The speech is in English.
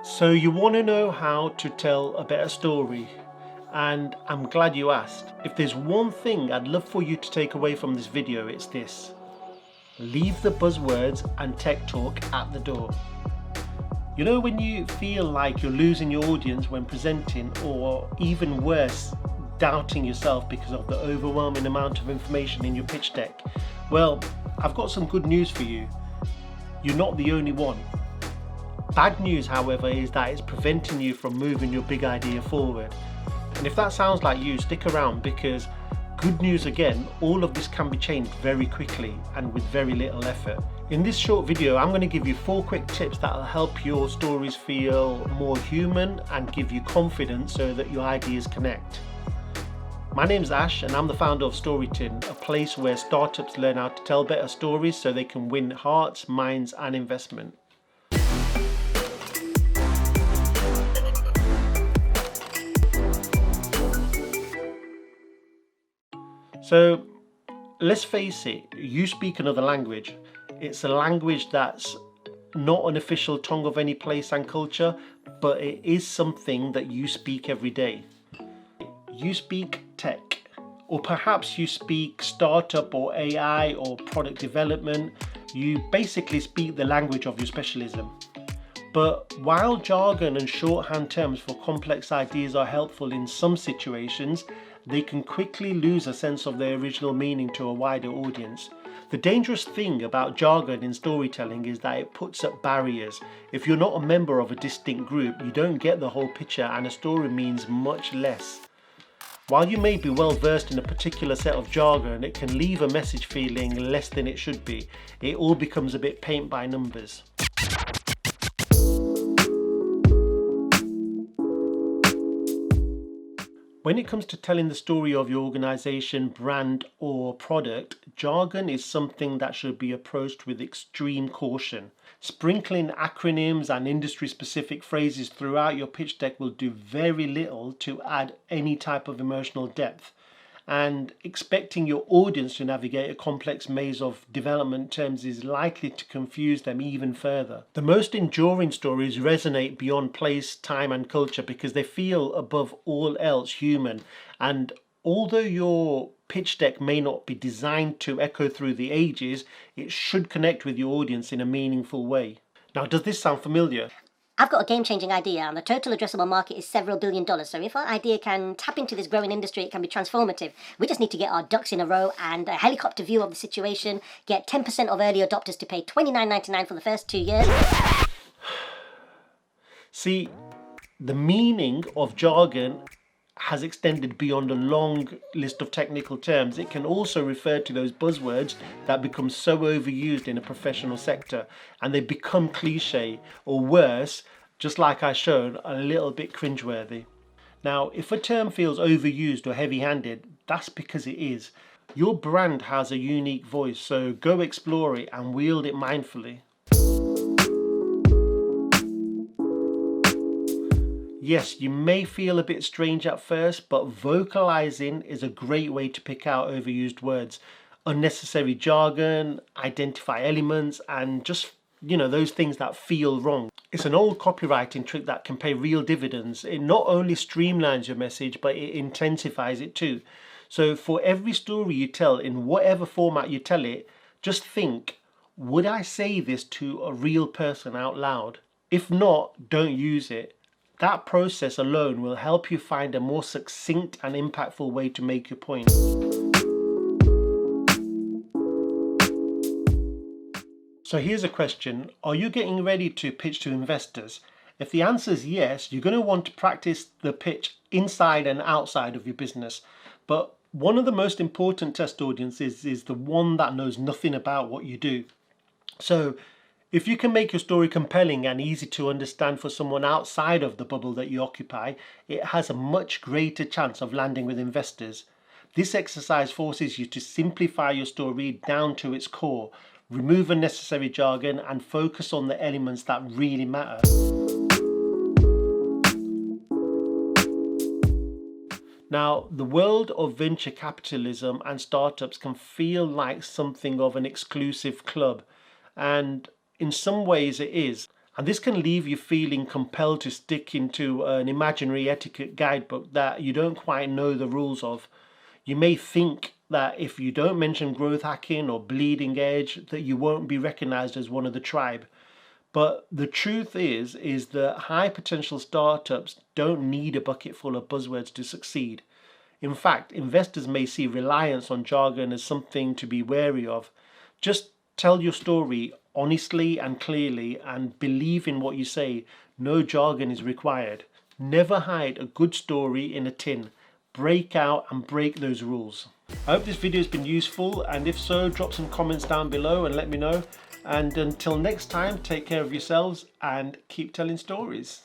So you want to know how to tell a better story, and I'm glad you asked. If there's one thing I'd love for you to take away from this video, it's this: leave the buzzwords and tech talk at the door. You know, when you feel like you're losing your audience when presenting, or even worse, doubting yourself because of the overwhelming amount of information in your pitch deck? Well, I've got some good news for you. You're not the only one. Bad news, however, is that it's preventing you from moving your big idea forward. And if that sounds like you, stick around, because good news again, all of this can be changed very quickly and with very little effort. In this short video, I'm going to give you 4 quick tips that will help your stories feel more human and give you confidence so that your ideas connect. My name's Ash and I'm the founder of Storytin, a place where startups learn how to tell better stories so they can win hearts, minds and investment. So let's face it, you speak another language. It's a language that's not an official tongue of any place and culture, but it is something that you speak every day. You speak tech, or perhaps you speak startup or AI or product development. You basically speak the language of your specialism. But while jargon and shorthand terms for complex ideas are helpful in some situations, they can quickly lose a sense of their original meaning to a wider audience. The dangerous thing about jargon in storytelling is that it puts up barriers. If you're not a member of a distinct group, you don't get the whole picture and a story means much less. While you may be well versed in a particular set of jargon, it can leave a message feeling less than it should be. It all becomes a bit paint by numbers. When it comes to telling the story of your organization, brand or product, jargon is something that should be approached with extreme caution. Sprinkling acronyms and industry-specific phrases throughout your pitch deck will do very little to add any type of emotional depth. And expecting your audience to navigate a complex maze of development terms is likely to confuse them even further. The most enduring stories resonate beyond place, time and culture because they feel above all else human. And although your pitch deck may not be designed to echo through the ages, it should connect with your audience in a meaningful way. Now, does this sound familiar? I've got a game-changing idea and the total addressable market is several $billion. So if our idea can tap into this growing industry, it can be transformative. We just need to get our ducks in a row and a helicopter view of the situation, get 10% of early adopters to pay $29.99 for the first 2 years. See, the meaning of jargon has extended beyond a long list of technical terms. It can also refer to those buzzwords that become so overused in a professional sector and they become cliche, or worse, just like I showed, a little bit cringeworthy. Now, if a term feels overused or heavy-handed, that's because it is. Your brand has a unique voice, so go explore it and wield it mindfully. Yes, you may feel a bit strange at first, but vocalizing is a great way to pick out overused words, unnecessary jargon, identify elements, and just, those things that feel wrong. It's an old copywriting trick that can pay real dividends. It not only streamlines your message, but it intensifies it too. So for every story you tell, in whatever format you tell it, just think, would I say this to a real person out loud? If not, don't use it. That process alone will help you find a more succinct and impactful way to make your point. So here's a question. Are you getting ready to pitch to investors? If the answer is yes, you're going to want to practice the pitch inside and outside of your business. But one of the most important test audiences is the one that knows nothing about what you do. So if you can make your story compelling and easy to understand for someone outside of the bubble that you occupy, it has a much greater chance of landing with investors. This exercise forces you to simplify your story down to its core, remove unnecessary jargon, and focus on the elements that really matter. Now, the world of venture capitalism and startups can feel like something of an exclusive club, and in some ways it is. And this can leave you feeling compelled to stick into an imaginary etiquette guidebook that you don't quite know the rules of. You may think that if you don't mention growth hacking or bleeding edge, that you won't be recognized as one of the tribe. But the truth is that high potential startups don't need a bucket full of buzzwords to succeed. In fact, investors may see reliance on jargon as something to be wary of. Just tell your story honestly and clearly and believe in what you say. No jargon is required. Never hide a good story in a tin. Break out and break those rules. I hope this video has been useful, and if so, drop some comments down below and let me know. And until next time, take care of yourselves and keep telling stories.